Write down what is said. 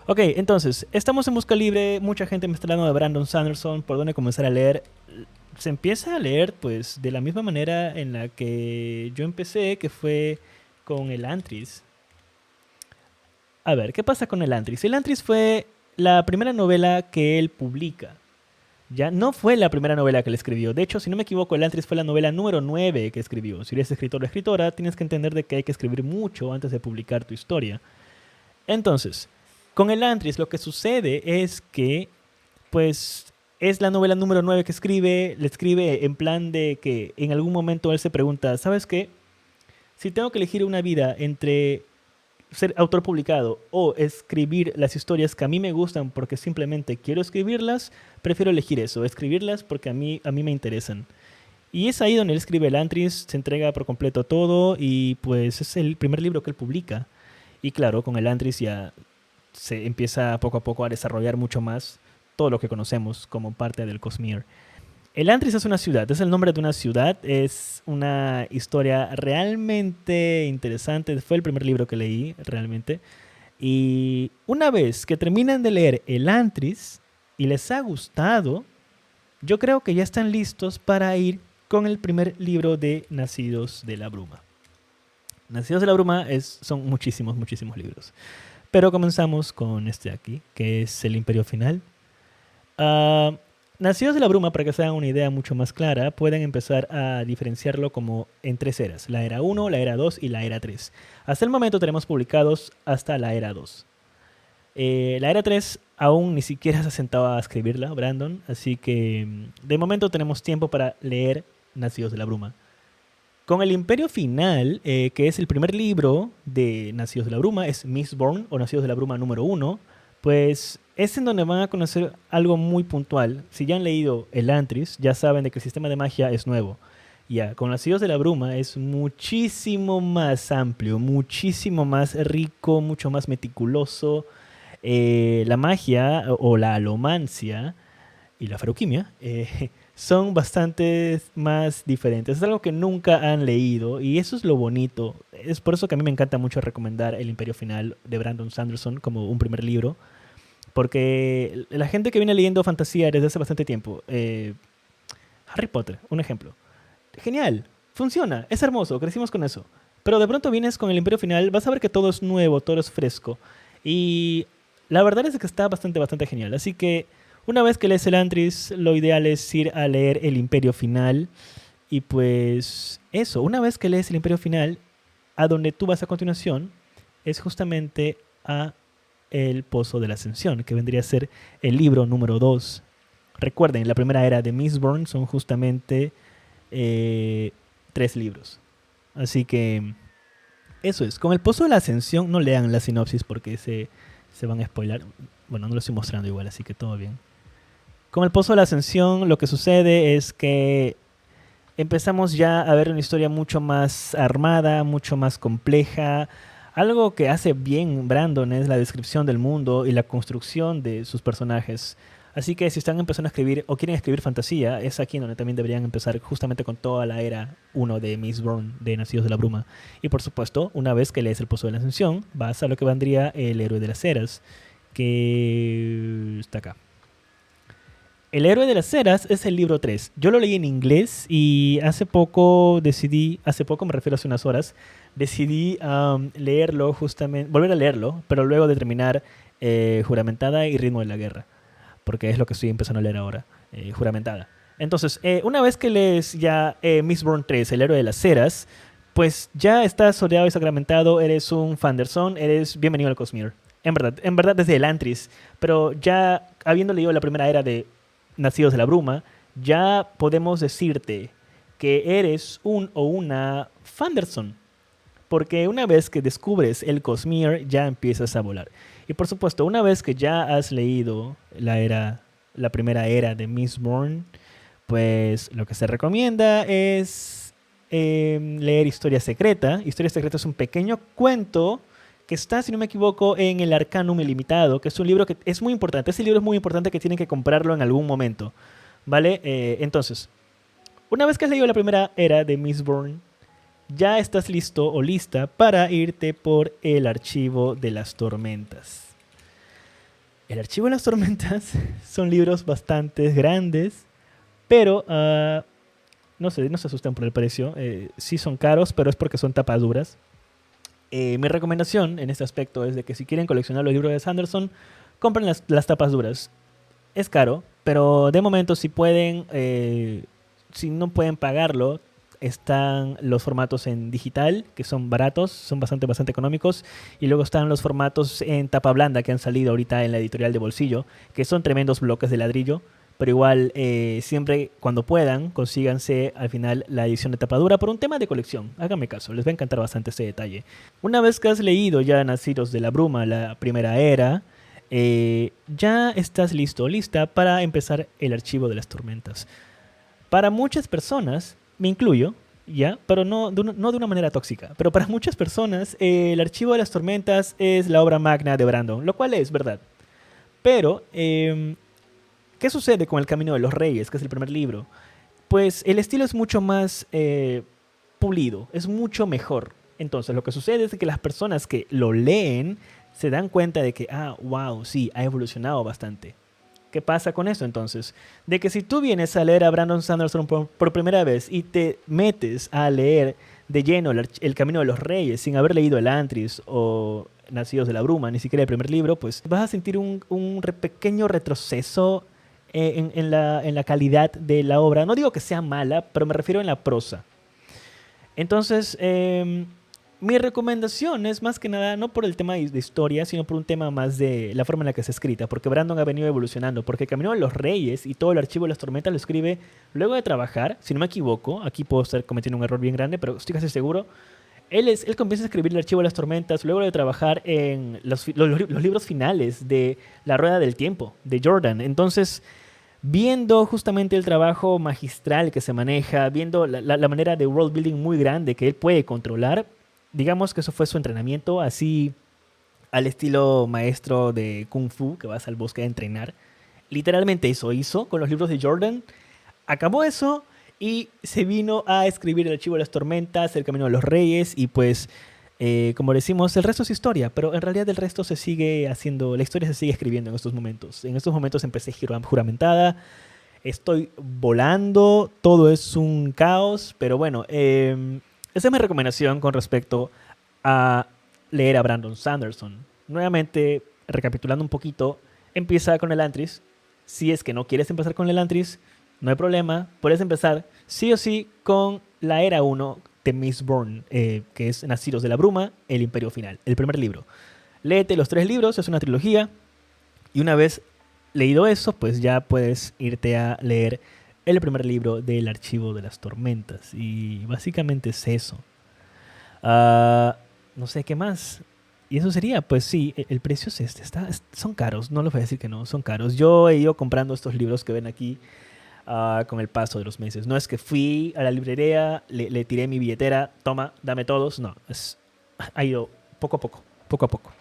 Ok, entonces, estamos en busca libre, mucha gente me está hablando de Brandon Sanderson, por dónde comenzar a leer. Se empieza a leer, pues, de la misma manera en la que yo empecé, que fue con el Antris. A ver, ¿qué pasa con el Antris? El Antris fue la primera novela que él publica. Ya no fue la primera novela que él escribió. De hecho, si no me equivoco, el Antris fue la novela número 9 que escribió. Si eres escritor o escritora, tienes que entender de que hay que escribir mucho antes de publicar tu historia. Entonces, con el Antris lo que sucede es que, pues, es la novela número 9 que escribe, le escribe en plan de que en algún momento él se pregunta, ¿sabes qué? Si tengo que elegir una vida entre ser autor publicado o escribir las historias que a mí me gustan porque simplemente quiero escribirlas, prefiero elegir eso, escribirlas porque a mí me interesan. Y es ahí donde él escribe el Antris, se entrega por completo todo y pues es el primer libro que él publica. Y claro, con el Antris ya se empieza poco a poco a desarrollar mucho más todo lo que conocemos como parte del Cosmere. El Antris es una ciudad, es el nombre de una ciudad, es una historia realmente interesante, fue el primer libro que leí realmente. Y una vez que terminan de leer el Antris y les ha gustado, yo creo que ya están listos para ir con el primer libro de Nacidos de la Bruma. Nacidos de la Bruma son muchísimos, muchísimos libros. Pero comenzamos con este aquí, que es El Imperio Final. Uh, Nacidos de la Bruma, para que se hagan una idea mucho más clara, pueden empezar a diferenciarlo como en tres eras. La era 1, la era 2 y la era 3. Hasta el momento tenemos publicados hasta la era 2. La era 3 aún ni siquiera se sentaba a escribirla, Brandon, así que de momento tenemos tiempo para leer Nacidos de la Bruma. Con el Imperio Final, que es el primer libro de Nacidos de la Bruma, es Mistborn o Nacidos de la Bruma número 1, pues es en donde van a conocer algo muy puntual. Si ya han leído el Antris, ya saben de que el sistema de magia es nuevo. Ya, con Nacidos de la Bruma es muchísimo más amplio, muchísimo más rico, mucho más meticuloso. La magia o la alomancia y la feruquimia son bastante más diferentes. Es algo que nunca han leído y eso es lo bonito. Es por eso que a mí me encanta mucho recomendar El Imperio Final de Brandon Sanderson como un primer libro. Porque la gente que viene leyendo fantasía desde hace bastante tiempo, Harry Potter, un ejemplo. Genial, funciona, es hermoso, crecimos con eso. Pero de pronto vienes con El Imperio Final, vas a ver que todo es nuevo, todo es fresco. Y la verdad es que está bastante, bastante genial. Así que una vez que lees el Antris, lo ideal es ir a leer El Imperio Final. Y pues eso, una vez que lees El Imperio Final, a donde tú vas a continuación es justamente a El Pozo de la Ascensión, que vendría a ser el libro número 2. Recuerden, la primera era de Mistborn son justamente 3 libros. Así que eso es. Con El Pozo de la Ascensión no lean la sinopsis porque se van a spoilar. Bueno, no lo estoy mostrando igual, así que todo bien. Con El Pozo de la Ascensión lo que sucede es que empezamos ya a ver una historia mucho más armada, mucho más compleja. Algo que hace bien Brandon es la descripción del mundo y la construcción de sus personajes. Así que si están empezando a escribir o quieren escribir fantasía, es aquí donde también deberían empezar justamente con toda la era 1 de Mistborn, de Nacidos de la Bruma. Y por supuesto, una vez que lees El Pozo de la Ascensión, vas a lo que vendría El Héroe de las Eras, que está acá. El Héroe de las Eras es el libro 3. Yo lo leí en inglés y hace poco me refiero a hace unas horas, decidí leerlo justamente, volver a leerlo, pero luego de terminar Juramentada y Ritmo de la Guerra, porque es lo que estoy empezando a leer ahora, Juramentada. Entonces, una vez que lees ya Mistborn 3, El Héroe de las Eras, pues ya estás soleado y sacramentado, eres un Fanderson, eres bienvenido al Cosmere. En verdad desde el Antris, pero ya habiendo leído la primera era de Nacidos de la Bruma, ya podemos decirte que eres un o una Fanderson. Porque una vez que descubres el Cosmere, ya empiezas a volar. Y por supuesto, una vez que ya has leído la primera era de Mistborn, pues lo que se recomienda es leer Historia Secreta. Historia Secreta es un pequeño cuento que está, si no me equivoco, en el Arcanum Ilimitado, que es un libro que es muy importante. Ese libro es muy importante que tienen que comprarlo en algún momento, ¿vale? Entonces, una vez que has leído la primera era de Mistborn, ya estás listo o lista para irte por el Archivo de las Tormentas. El Archivo de las Tormentas son libros bastante grandes, pero no se asusten por el precio. Sí son caros, pero es porque son tapas duras. Mi recomendación en este aspecto es de que si quieren coleccionar los libros de Sanderson, compren las tapas duras. Es caro, pero de momento si pueden, si no pueden pagarlo, están los formatos en digital, que son baratos, son bastante económicos, y luego están los formatos en tapa blanda que han salido ahorita en la editorial de bolsillo, que son tremendos bloques de ladrillo, pero igual siempre cuando puedan, consíganse al final la edición de tapa dura por un tema de colección. Háganme caso, les va a encantar bastante este detalle. Una vez que has leído ya Nacidos de la Bruma, la primera era, ya estás listo, lista para empezar el Archivo de las Tormentas. Para muchas personas, me incluyo, ya, pero no de una manera tóxica, pero para muchas personas el Archivo de las Tormentas es la obra magna de Brandon, lo cual es verdad. Pero, ¿qué sucede con El Camino de los Reyes, que es el primer libro? Pues el estilo es mucho más pulido, es mucho mejor. Entonces lo que sucede es que las personas que lo leen se dan cuenta de que, wow, sí, ha evolucionado bastante. ¿Qué pasa con eso entonces? De que si tú vienes a leer a Brandon Sanderson por primera vez y te metes a leer de lleno el Camino de los Reyes sin haber leído El Antris o Nacidos de la Bruma, ni siquiera el primer libro, pues vas a sentir un pequeño retroceso en la calidad de la obra. No digo que sea mala, pero me refiero en la prosa. Entonces, mi recomendación es más que nada, no por el tema de historia, sino por un tema más de la forma en la que se escrita, porque Brandon ha venido evolucionando, porque Camino de los Reyes y todo el Archivo de las Tormentas lo escribe luego de trabajar, si no me equivoco, aquí puedo estar cometiendo un error bien grande, pero estoy casi seguro. Él comienza a escribir el Archivo de las Tormentas luego de trabajar en los libros finales de La Rueda del Tiempo, de Jordan. Entonces, viendo justamente el trabajo magistral que se maneja, viendo la manera de world building muy grande que él puede controlar, digamos que eso fue su entrenamiento, así al estilo maestro de Kung Fu, que vas al bosque a entrenar. Literalmente eso hizo con los libros de Jordan. Acabó eso y se vino a escribir El Archivo de las Tormentas, El Camino de los Reyes y pues, como decimos, el resto es historia, pero en realidad el resto se sigue haciendo, la historia se sigue escribiendo en estos momentos. En estos momentos empecé juramentada, estoy volando, todo es un caos, pero bueno, esa es mi recomendación con respecto a leer a Brandon Sanderson. Nuevamente, recapitulando un poquito, empieza con el Antris. Si es que no quieres empezar con el Antris, no hay problema. Puedes empezar sí o sí con la era 1 de Mistborn, que es Nacidos de la Bruma, El Imperio Final, el primer libro. Léete los 3 libros, es una trilogía. Y una vez leído eso, pues ya puedes irte a leer el primer libro del Archivo de las Tormentas. Y básicamente es eso. No sé qué más. Y eso sería, pues sí, el precio es este. Son caros, no les voy a decir que no, son caros. Yo he ido comprando estos libros que ven aquí con el paso de los meses. No es que fui a la librería, le tiré mi billetera, toma, dame todos. No, ha ido poco a poco, poco a poco.